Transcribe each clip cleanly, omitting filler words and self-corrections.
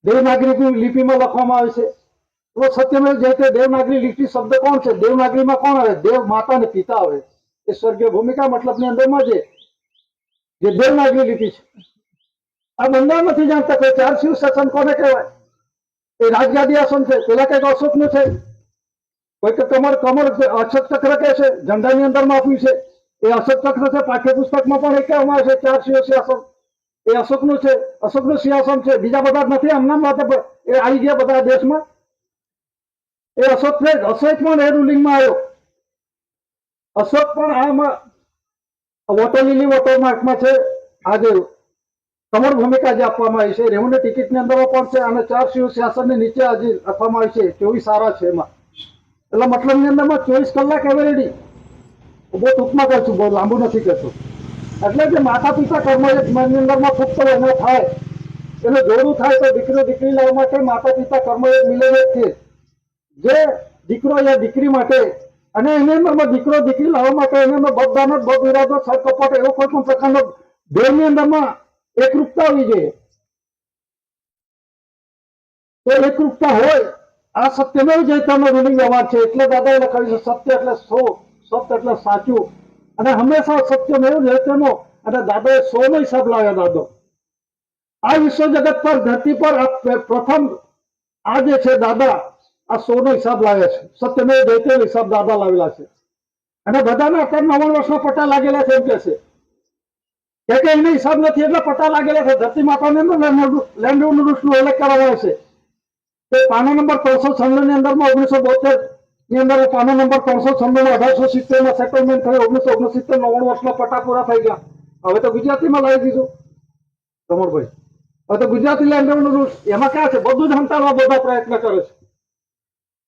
દેવનાગરી લિપિમાં લખવામાં આવે છે. તો સત્યમેવ જયતે દેવનાગરી લિપિ શબ્દ કોણ છે? દેવનાગરીમાં કોણ આવે? દેવ માતા ને પિતા આવે. એ સ્વર્ગીય ભૂમિકા મતલબની અંદરમાં જે દેવનાગરી લિપિ છે. આ બંધારણ નથી જાણતા કે 4 શિવ શાસન કોને કહેવાય? એ રાજગાદી આસન છે. પેલા કઈક અશોકનું છે, કોઈ કે કમર અશોક ચક્ર કહે છે, ઝંડાની અંદરમાં આપ્યું છે એ અશોક ચક્ર છે. પાઠ્યપુસ્તકમાં પણ એ કહેવામાં આવે છે 4 શિવ સિંહાસન એ અશોકનું છે, અશોકનું સિંહાસન છે. બીજા બધા નથી, હમણાં માટે એ આવી ગયા બધા દેશમાં. એ અશોક છે. અશોક પણ એ રૂલિંગમાં આવ્યો. અશોક પણ આમાં વોટર લીલી વોટર માર્કમાં છે. આજે કમર ભૂમિકા જે આપવામાં આવી છે રેવન્યુ ટિકિટની અંદર પણ છે. અને 4 શિવ સિંહાસનની નીચે આજે આપવામાં આવી છે 24 સારા છે એમાં. એટલે મતલબની અંદરમાં 24 કલાક એવરેડી. બહુ ટૂંકમાં કરશું, બહુ લાંબુ નથી કરતું. એટલે જે માતા પિતા કર્મયોગની અંદરમાં પુખ્ત એને થાય, એનું જોડું થાય તો દીકરો દીકરી લાવવા માટે માતા પિતા કર્મયોગ મિલેલ છે. જે દીકરો યા દીકરી માટે અને એની અંદરમાં દીકરો દીકરી લાવવા માટે એની અંદર બધાનો બદ વિરાદો સર એવો કોઈ પણ પ્રકારનો દેહની અંદરમાં એકરૂપતા હોવી જોઈએ. તો એકરૂપતા હોય. આ સત્યમેવ જયતેનો રૂલિંગ વ્યવહાર છે. એટલે દાદાએ લખાવ્યું છે સત્ય એટલે સત્ય એટલે સાચું. અને હંમેશા સત્યમેવ જયતેનો. અને દાદાએ 100 નો હિસાબ લાવ્યા. દાદો આ વિશ્વ જગત પર ધરતી પર પ્રથમ આ જે છે દાદા આ 100 નો હિસાબ લાવ્યા છે. સત્યમેવ જયતેનો હિસાબ દાદા લાવેલા છે. અને બધાના અત્યારે 90 વર્ષના પટ્ટા લાગેલા છે એમ કે છે કે એને હિસાબ નથી એટલે પટ્ટા લાગેલા છે. ધરતી માતાને લેન્ડ નું ઉલ્લેખ કરવામાં આવે છે. તે પાના નંબર 396 ની અંદરમાં 1972 ની અંદર પાના નંબર 396 માં 1870 માં સેટલમેન્ટ થયું. 1969 90 વર્ષના પટ્ટા પૂરા થઈ ગયા. હવે તો ગુજરાતીમાં લાવી દીધું કમરભાઈ. હવે તો ગુજરાતી લેન્ડ રેવન્યુ રૂલ્સ એમાં ક્યાં છે? બધું જ હંતાળવા બધા પ્રયત્ન કરે છે.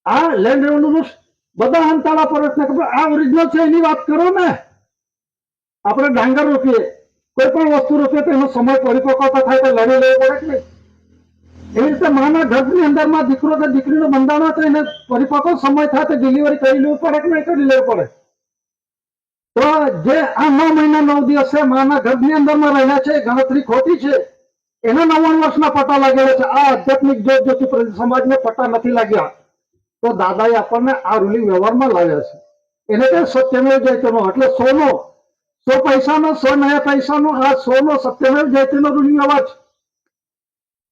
આ લેન્ડ રેવન્યુ રૂલ્સ બધા હંતાળવા પ્રયત્ન કરે. આ ઓરિજિનલ છે એની વાત કરો ને. આપણે ડાંગર રોપીએ, કોઈ પણ વસ્તુ રોપીએ તો એનો સમય પરિપક્વતા થાય તો લડી લેવો પડે કે નહીં? એવી રીતે માના ગર્ભની અંદરમાં દીકરો કે દીકરીનું બંધારણ તો એને પરિપક્વ સમય થાય તો ડિલિવરી કરી લેવું પડે કે નહીં કરી લેવું પડે? તો જે આ 9 મહિના 9 દિવસ છે માના ગર્ભની અંદરમાં રહેલા છે ગણતરી ખોટી છે. એના 99 વર્ષના પટ્ટા લાગેલા છે. આ આધ્યાત્મિક જ્યોતિ સમાજને પટ્ટા નથી લાગ્યા. તો દાદાએ આપણને આ રૂલિંગ વ્યવહારમાં લાવ્યા છે. એને કે સત્યમેવ જયતેનો એટલે 100 પૈસાનો 100 નયા પૈસાનો આ 100 નો સત્યમેવ જયતેનો રૂલિંગ વ્યવહાર છે.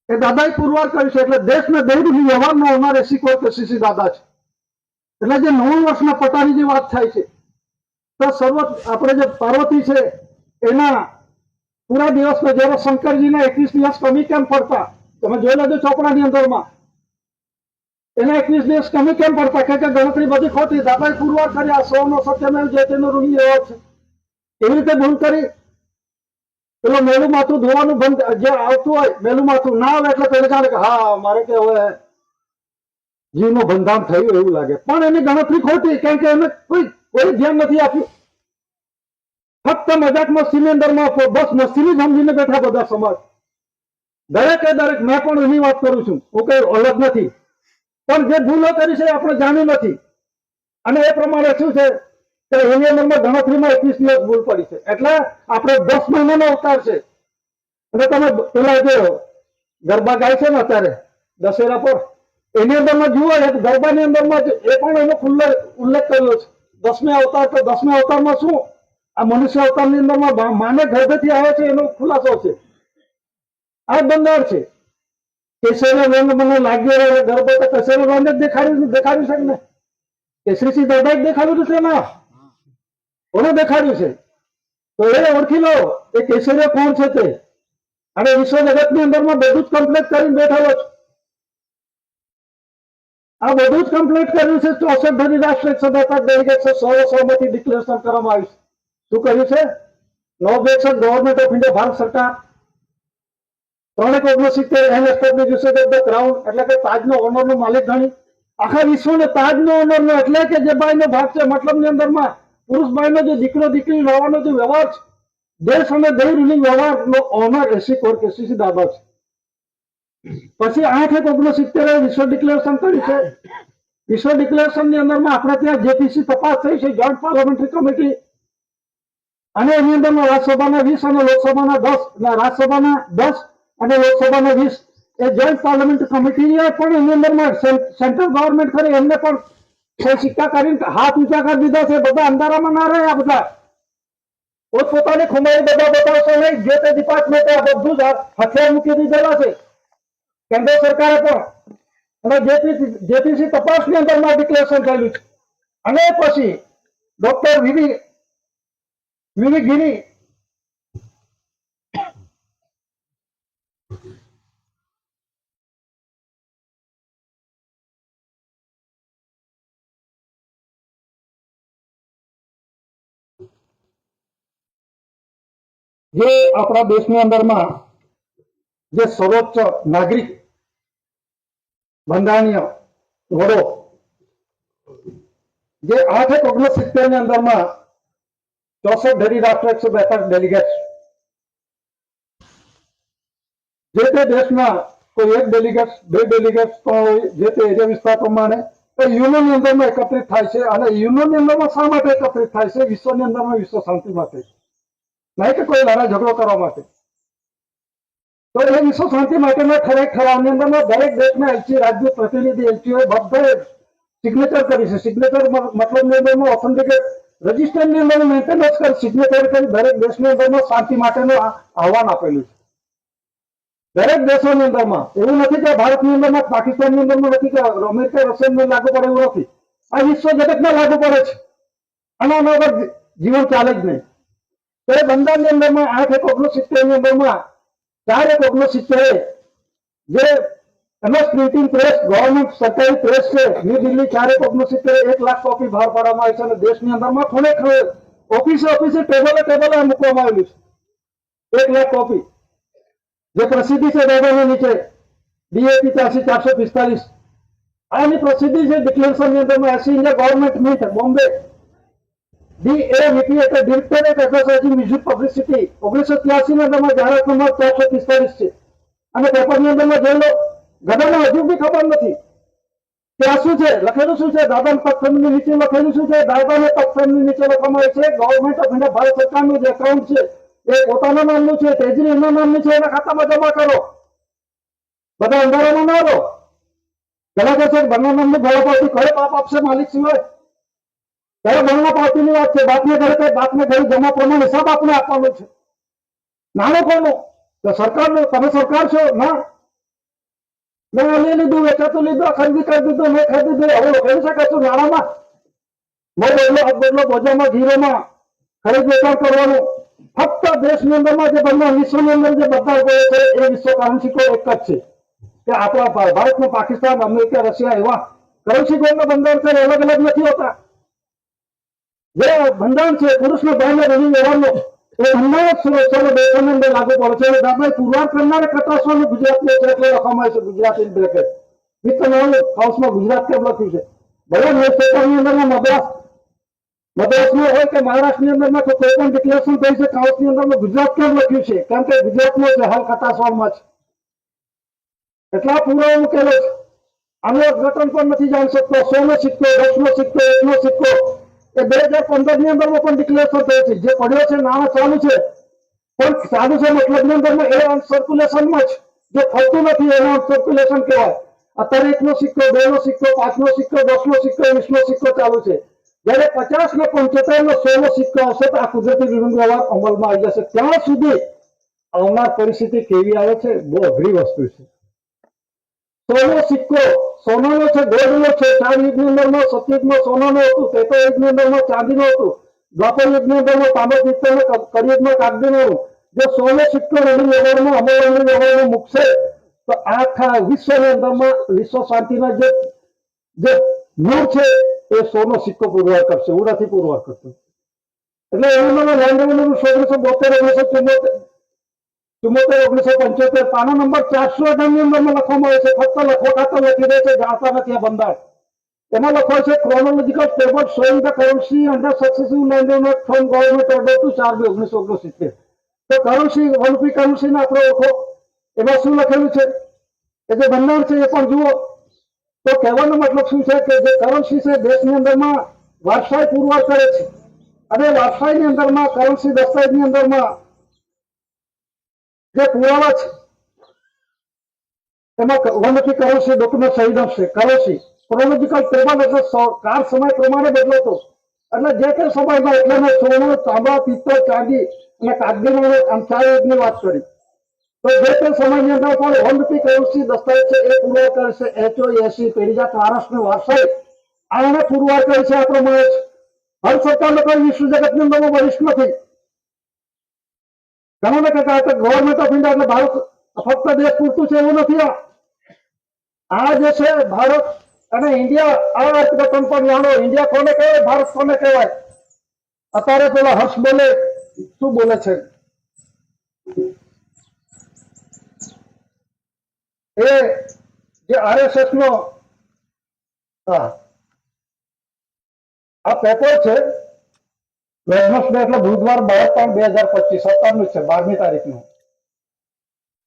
એ દાદાએ પુરવાર કર્યું છે. એટલે દેશને દેહ રૂલિંગ વ્યવહારનો હોનાર એસી કોર કેસીસી દાદા છે. એટલે જે 9 વર્ષના પટ્ટાની જે વાત થાય છે તો આપણે જે પાર્વતી છે એના પૂરા દિવસમાં જયારે શંકરજીને 21 દિવસ કમી કેમ પડતા તમે જોઈ લેજો ચોપડાની અંદરમાં. એના 21 દિવસ કમી કેમ પડતા કે ગણતરી બધી ખોટી. દાદાએ પુરવાર કર્યા 100 નો સત્યમેવ જયતેનો રૂલિંગ વ્યવહાર છે. એવી રીતે ભૂલ કરી પેલો મેલું માથું ધોવાનું બંધ જે આવતું હોય મેલું માથું ના આવે એટલે તેને જાણે કે હા મારે કે હવે જીવનું બંધાણ થયું એવું લાગે. પણ એની ગણતરી ખોટી. કારણ કે એને કોઈ ધ્યાન નથી આપ્યું. ફક્ત મજાક મસ્તીની અંદરમાં બસ મસ્તીની સમજીને બેઠા બધા સમાજ. દરેકે દરેક મેં પણ એની વાત કરું છું, હું કઈ અલગ નથી. પણ જે ભૂલો કરી છે આપણે જાણ્યું નથી. અને એ પ્રમાણે શું છે કે એની અંદરમાં ગણતરીમાં 21 દિવસ ભૂલ પડી છે. એટલે આપણે 10 મહિનાનો અવતાર છે. અને તમે પેલા જે ગરબા ગાય છે ને અત્યારે દશેરા પર એની અંદરમાં જુઓ ગરબાની અંદરમાં એ પણ એનો ઉલ્લેખ કર્યો છે. 10મે અવતાર તો 10મે અવતારમાં શું આ મનુષ્ય અવતારની અંદરમાં માને ગર્ભથી આવે છે એનો ખુલાસો છે. આ બંધાર છે. કેસરીનો રંગ મને લાગ્યો ગર્ભ તો કેસરીનો રંગ જ દેખાડ્યું છે ને. કેસરીસિંહ દાદા જ દેખાડ્યું છે ને. કોને દેખાડ્યું છે? તો એ ઓળખી લો એ કેસરીઓ કોણ છે તે. અને વિશ્વ જગતની અંદરમાં બધું જ કમ્પ્લીટ કરીને બેઠેલો છે. આ બધું જ કમ્પ્લીટ કર્યું છે. 64 ધરી રાષ્ટ્ર 117 ડેલિગેટ્સ સર્વસહમતિ ડિક્લેરેશન કરવામાં આવ્યું છે. શું કર્યું છે? No objection government of India Bharat સરકાર 369 an establish usage of the crown એટલે કે તાજનો ઓનરનો માલિક ગણી આખા વિશ્વને તાજનો ઓનરનો એટલે કે જે બાઈનો ભાગ છે મતલબની અંદરમાં પુરુષ બાઈનો જે દીકરો દીકરી લાવવાનો જે વ્યવહાર છે દેશ અને દેહ રૂલિંગ વ્યવહારનો ઓનર એસી કોર કેસીસી દાદા છે. પછી 8/1/69 વિશ્વ ડિક્લેરેશન કર્યું છે. વિશ્વ ડિક્લેરેશનની અંદરમાં આપણે ત્યાં જેપીસી તપાસ થઈ છે જોઈન્ટ પાર્લામેન્ટરી કમિટી અને એની અંદરમાં રાજ્યસભાના 20 અને લોકસભાના 10 રાજ્યસભાના 10 અને લોકસભાના 20 એ જોઈન્ટ પાર્લામેન્ટ કમિટીએ પણ એની અંદરમાં સેન્ટ્રલ ગવર્મેન્ટ ખરી એમને પણ સિક્કા કરીને હાથ ઊંચા કરી દીધા છે. બધા અંધારામાં ના રહે. આ બધા પોતપોતાની ખુમારી બધા બતાવશો નહીં. જે તે ડિપાર્ટમેન્ટે આ બધું જ હથિયાર મૂકી દીધેલા છે કેન્દ્ર સરકારે પણ. અને જેપીસી તપાસની અંદરમાં ડિક્લેરેશન થયેલું છે. અને પછી ડોક્ટર વીવી ગીરી જે આપણા દેશની અંદરમાં જે સર્વોચ્ચ નાગરિક બંધારણીય વડો જે 8/1970 ની અંદરમાં 64 ધરી રાષ્ટ્ર 142 ડેલિગેટ્સ જે તે દેશના કોઈ એક ડેલિગેટ્સ બે ડેલિગેટ્સ તો જે તે એરિયા વિસ્તાર પ્રમાણે યુનિયનની અંદરમાં એકત્રિત થાય છે. અને યુનિયનની અંદરમાં શા માટે એકત્રિત થાય છે? વિશ્વની અંદરમાં વિશ્વ શાંતિ માટે, નહીં કે કોઈ લડાઈ ઝઘડો કરવા માટે. તો એ વિશ્વ શાંતિ માટેના ઠરાવની અંદરમાં દરેક દેશના એલચી રાજ્ય પ્રતિનિધિ એલચીઓ બધે સિગ્નેચર કરી છે. સિગ્નેચર મતલબની અંદરમાં ઓથેન્ટિકેટ રજિસ્ટરની અંદર મેન્ટેનન્સ કરી સિગ્નેચર કરી દરેક દેશની અંદરમાં શાંતિ માટેનું આહવાન આપેલું છે. દરેક દેશોની અંદરમાં એવું નથી કે ભારતની અંદરમાં પાકિસ્તાનની અંદરમાં નથી કે અમેરિકા રશિયામાં લાગુ પડે એવું નથી. આ વિશ્વ જગતમાં લાગુ પડે છે. અને આના વગર જીવન ચાલે જ નહીં. તો એ બંધારણની અંદરમાં 8/1970 ની અંદરમાં 4/1970 જે એમએસ પ્રિન્ટિંગ પ્રેસ ગવર્મેન્ટ સરકારી પ્રેસ છે ન્યૂ દિલ્હી 4/1970 1 લાખ કોપી બહાર પાડવામાં આવી છે. અને દેશની અંદરમાં ખૂણે ખૂણે ઓફિસે ટેબલે મૂકવામાં આવેલું છે 1 લાખ કોપી. જે પ્રસિદ્ધિ છે દાદાની નીચે DAP 84/445 આની પ્રસિદ્ધિ છે. ડિક્લેરેશનની અંદરમાં 80 India government meet Bombay DAVP એટલે ડિરેક્ટરેટ એડવર્ટાઇઝિંગ મ્યુઝિક પબ્લિસિટી 1983 ની અંદરમાં જાહેરાત નંબર 445 છે. અને પેપરની અંદરમાં જોઈ લો. ગધાને હજુ બી ખબર નથી કે આ શું છે, લખેલું શું છે. દાદાના પગફેમની નીચે લખેલું શું છે? દાદાને પગફેમની નીચે લખવામાં આવે છે ગવર્મેન્ટ ઓફ ઇન્ડિયા ભારત સરકારનું જે એકાઉન્ટ છે એ પોતાના નામનું છે, તેજરી એમના નામનું છે, એના ખાતામાં જમા કરો. બધા અંધારામાં ના રહો. પેલા કહે બંને નામની ભરા પાર્ટી કયો બાપ આપશે માલિક સિવાય? કયો બંને પાર્ટીની વાત છે? બાપને ઘરે બાપને ઘરે જમા પ્રમાણે હિસાબ આપણે આપવાનો છે. નાણું કોનું? તો સરકારનું. તમે સરકાર છો ના? મેં લઈ લીધું, વેચાતું લીધું, ખરીદી કરી દીધું, મેં ખરીદી દીધું. હવે કહી શકે છું નાણાંમાં બદલો બોજામાં જીરોમાં ખરીદ વેચાણ કરવાનું. ફક્ત દેશની અંદરમાં જે બંને વિશ્વની અંદર જે બધા છે એ વિશ્વ કરન્સી કોડ એક જ છે કે આપણા ભારતમાં પાકિસ્તાન અમેરિકા રશિયા એવા કરન્સી કોડના બંધારણ છે અલગ અલગ નથી હોતા. જે બંધારણ છે પુરુષનો બહેનો રવિ વ્યવહારનો એ બંધારણ દેશોની અંદર લાગુ પડે છે. દાદાએ પુરવાર કરનારે કટાસવાનું ગુજરાતીઓ છે એટલે લખવામાં આવે છે ગુજરાતી બ્રેકેટ વિથ હાઉસમાં ગુજરાત કેમ લખ્યું છે. ભલે ન્યૂઝપેપરની અંદરમાં મદ્રાસમાં હોય કે મહારાષ્ટ્રની અંદરમાં તો કોઈ પણ ડિક્લેરેશન થઈ છે કાઉન્સની અંદરમાં ગુજરાત કેમ લખ્યું છે? કારણ કે ગુજરાતમાં છે હાલ કટાસવાડમાં છે. એટલા પુરાવો મૂકેલો છે. આનું અર્થઘટન પણ નથી જાણી શકતો. 100 નો સિક્કો, 10 નો સિક્કો, 1 નો સિક્કો એ 2015 ની અંદરમાં પણ ડિક્લેરેશન થઈ છે. જે પડ્યો છે નાણાં ચાલુ છે પણ ચાલુ છે મતલબની અંદરમાં એ સર્ક્યુલેશનમાં જ જે ફરતું નથી એને સર્ક્યુલેશન કહેવાય. અત્યારે 1 નો સિક્કો, 2 નો સિક્કો, 5 નો સિક્કો, 10 નો સિક્કો, 20 નો સિક્કો ચાલુ છે. જયારે 50 ને 75 નો 100 નો સિક્કો આવશે તો આ કુદરતી વિરુદ્ધ વ્યવહાર અમલમાં આવી જશે. ત્યાં સુધી આવનાર પરિસ્થિતિ કેવી આવે છે બહુ અઘરી વસ્તુ છે. 100 નો સિક્કો સોનાનો છે, ગોલ્ડનો છે. 4 યુગની અંદરમાં સતયુગમાં સોનાનું હતું, ત્રેતા યુગની અંદરમાં ચાંદીનું હતું, દ્વાપર યુગની અંદરમાં તાંબા પિત્તળનું, કળિયુગમાં કાગડીનું. જો 100 નો સિક્કો રડી વ્યવહારમાં અમલ વ્યવહારમાં મૂકશે તો આખા વિશ્વની અંદરમાં વિશ્વ શાંતિના જે મૂળ છે એ 100 નો સિક્કો પુરવાર કરશે. હું નથી પુરવાર કરતો. એટલે એવું મને લેન્ડ રેવન્યુ 1972, 1975 પાનો નંબર 418 ની અંદરમાં લખવામાં આવે છે. ફક્ત લખો ખાતો લખી દે છે, જાણતા નથી આ બંધારણ. એમાં લખાય છે chronological table showing the currency under successive land note from government order to 4/1969. તો કરન્સી વનપી કરન્સી ના આપણે ઓળખો. એમાં શું લખેલું છે એ જે બંધારણ છે એ પણ જુઓ. તો કહેવાનો મતલબ શું છે કે જે કરન્સી છે દેશની અંદરમાં વારસાઈ પુરવાર કરે છે. અને વારસાઈની અંદરમાં કરન્સી દસ્તાવેજની અંદરમાં જે પુરાવા છે એમાં વનથી કરોશી ડોક્યુમેન્ટ સહિત છે કરોશી ક્રોનોલોજીકલ ટેબલ એટલે કાળ સમય પ્રમાણે બદલાતો એટલે જે તે સમયમાં એટલે મેં સોનું તાંબા પિત્તળ ચાંદી અને કાગડીનો આમ ચાર યુગની વાત કરી તો જે તે સમયની અંદર પણ વનથી કરોશી દસ્તાવેજ છે એ પુરવાર કરે છે HO80 પેઢીજાત મહારાષ્ટ્રનું વારસાઈ આ એને પુરવાર કરે છે આ પ્રમાણે હર સરકાર લોકો વિશ્વ જગતની અંદર વરિષ્ઠ નથી ઘણા ને કહેતા ગવર્મેન્ટ ઓફ ઇન્ડિયા એટલે ભારત ફક્ત દેશ પૂરતું છે એવું નથી આ જે છે ભારત અને ઇન્ડિયા આ અર્થઘટન પણ જાણો ઇન્ડિયા કોને કહેવાય ભારત કોને કહેવાય અત્યારે પેલા હર્ષ બોલે શું બોલે છે એ જે RSS નો આ પેપર છે વેડનસડે એટલે બુધવાર 12/3/2025 સત્તાનું છે 12મી તારીખનું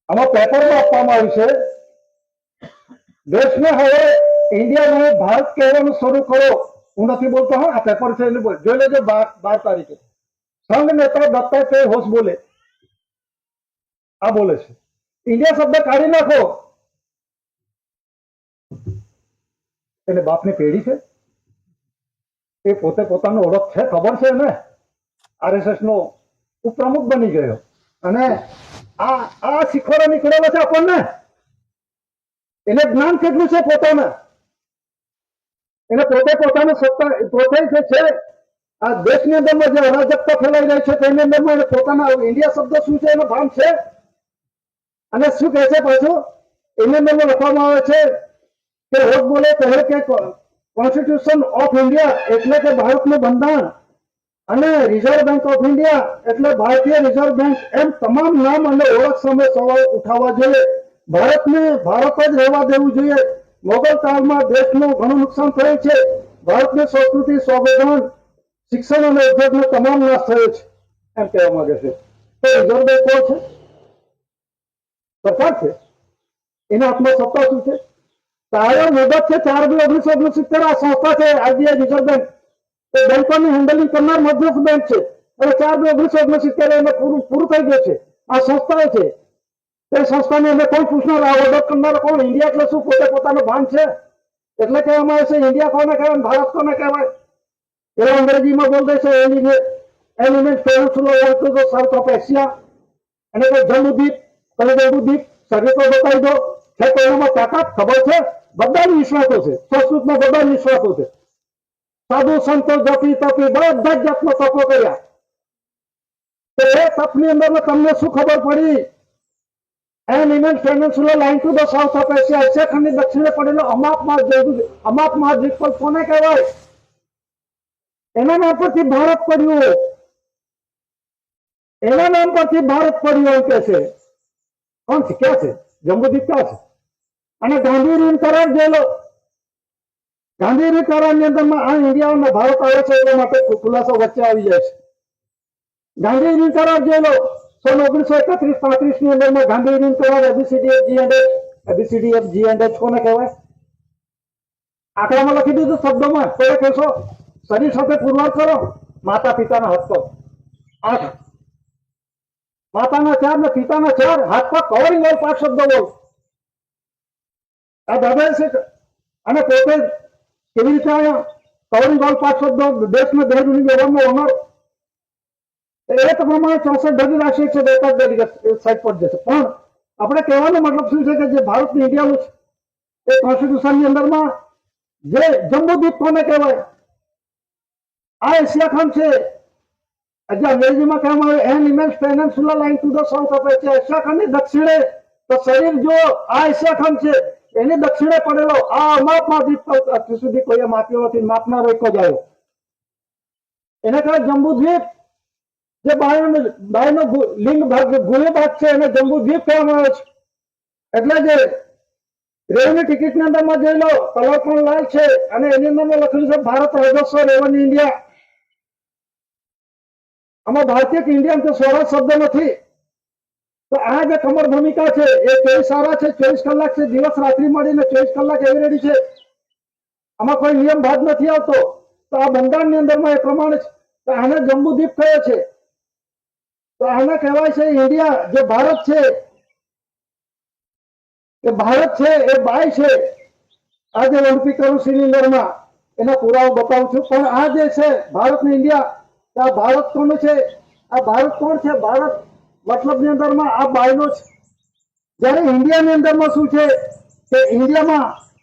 આમાં પેપરમાં આપવામાં આવ્યું છે દેશને હવે ઇન્ડિયાને ભારત કહેવાનું શરૂ કરો હું નથી બોલતો હા આ પેપર છે એટલે જોઈ લેજો 12 તારીખે સંઘ નેતા દત્તાત્રેય ઘોષ બોલે આ બોલે છે ઇન્ડિયા શબ્દ કાઢી નાખો એને બાપની પેઢી છે એ પોતે પોતાનો ઓળખ છે ખબર છે ને RSS નો ઉપપ્રમુખ બની ગયો અને આ શીખવાડો નીકળેલો છે આપણને એને જ્ઞાન કેટલું છે પોતાના એને પોતે પોતાનું સત્તા પોતે જે છે આ દેશની અંદરમાં જે અરાજકતા ફેલાઈ રહી છે તેની અંદરમાં એને પોતાના ઇન્ડિયા શબ્દ શું છે એનો ભાન છે અને શું કહે છે પાછું એની અંદરમાં લખવામાં આવે છે કે રોજ બોલે કહે કે કોન્સ્ટિટ્યુશન ઓફ ઇન્ડિયા એટલે કે ભારતનું બંધારણ અને રિઝર્વ બેંક ઓફ ઇન્ડિયા એટલે ભારતીય રિઝર્વ બેંક એમ તમામ નામ અને ઓળખ સામે સવાલ ઉઠાવવા જોઈએ ભારતને ભારત જ રહેવા દેવું જોઈએ મોગલ કાળમાં દેશનું ઘણું નુકસાન થયું છે ભારતની સંસ્કૃતિ સંવિધાન શિક્ષણ અને ઉદ્યોગનો તમામ નાશ થયો છે એમ કહેવા માંગે છે તો રિઝર્વ બેંક કોણ છે સરકાર છે એના હાથમાં સત્તા શું છે તારો મુદત છે 4/2/1969 આ સંસ્થા છે RBI રિઝર્વ બેંક એ બેંકોની હેન્ડલિંગ કરનાર મધ્યસ્થ બેંક છે અને 4/2/1969 એમાં પૂરું થઈ ગયું છે આ સંસ્થા છે તે સંસ્થાને અમે કોણ પૂછનાર આ ઓર્ડર કરનાર કોણ ઇન્ડિયા એટલે શું પોતે પોતાનું ભાન છે એટલે કહેવામાં આવે છે ઇન્ડિયા કોને કહેવાય ભારત કોને કહેવાય એવા અંગ્રેજીમાં બોલ દે છે element peninsula to the south of Asia અને કોઈ જંબુદ્વીપ કઈ જંબુદ્વીપ શરીર તો બતાવી દો છે કોઈનામાં તાકાત ખબર છે બધા નિષ્ણાતો છે સંસ્કૃતમાં બધા નિષ્ણાતો છે સાધુ સંતો જપી તપી બધા જ જાતનો તપો કર્યા તો એ તપની અંદર તમને શું ખબર પડી an immense peninsula lying to the south of Asia Asia ખંડની દક્ષિણે પડેલો અમાપ મહાદ્વીપ કોને કહેવાય એના નામ પરથી ભારત પડ્યું એના નામ પરથી ભારત પડ્યું એમ કે છે કોણ છે ક્યાં છે જંબુદ્વીપ ક્યાં છે અને ગાંધી ઋણ કરાર જેલો ગાંધી ઋણ કરારની અંદરમાં આ ઇન્ડિયા અને ભારત આવે છે એટલા માટે ખુલાસો વચ્ચે આવી જાય છે ગાંધી ઋણ કરાર જેલો 1931-35 ની અંદરમાં ગાંધી ઋણ કરાર ABCDFG કોને કહેવાય આંકડામાં લખી દીધું શબ્દોમાં કોઈ કહેશો શરીર સાથે પુરવાર કરો માતા પિતાના હાથ પગ 8 માતાના 4 ને પિતાના 4 હાથ પગ કવરિંગ ઓલ 5 શબ્દો બોલ આ દાદા છે અને પોતે કેવી રીતે આવ્યા કવરિંગ ઓલ 5 શબ્દો દેશના દહેજની વ્યવહારમાં ઓનર એ પ્રમાણે 64 ધરી રાશિ છે ડેટા ડેલિગેટ સાઇટ પર જશે પણ આપણે કહેવાનો મતલબ શું છે કે જે ભારતની ઇન્ડિયાનું છે એ કોન્સ્ટિટ્યુશનની અંદરમાં જે જંબુદ્વીપ કોને કહેવાય આ એશિયા ખંડ છે જે અંગ્રેજીમાં કહેવામાં આવે an immense peninsula lying to the south of Asia Asia ખંડની દક્ષિણે તો શરીર જો આ એશિયા ખંડ છે એની દક્ષિણે પડેલો આ અમાપમાં દ્વીપ અત્યાર સુધી કોઈએ માપ્યો નથી માપનારો એક જ આવ્યો એને કહેવાય જંબુદ્વીપ જે બાયનો લિંગ ભાગ ગુલે ભાગ છે એને જંબુદ્વીપ કહેવામાં આવે છે એટલે જે રેલની ટિકિટની અંદરમાં જોઈ લો કલર પણ લાલ છે અને એની અંદરમાં લખેલું છે ભારત રાજસ્વ રેવન ઇન્ડિયા આમાં ભારતીય કે ઇન્ડિયન તો સ્વરાજ શબ્દ નથી તો આ જે કમર ભૂમિકા છે એ 24 છે 24 કલાક છે દિવસ રાત્રિ મળીને 24 કલાક એવી રેડી છે આમાં કોઈ નિયમ ભાગ નથી આવતો તો આ બંધારણની અંદરમાં એ પ્રમાણે છે તો આને જંબુદ્વીપ કહે છે તો આને કહેવાય છે ઇન્ડિયા જે ભારત છે કે ભારત છે એ બાય છે. આજે ઓલિમ્પિક કરું સિલિન્ડરમાં એના પુરાવો બતાવું છું. પણ આ જે છે ભારત ને ઇન્ડિયા, આ ભારત કોણ છે? આ ભારત કોણ છે? ભારત મતલબ ની અંદરમાં આ બાયનો છે. જ્યારે ઇન્ડિયાની અંદરમાં શું છે કે ઇન્ડિયામાં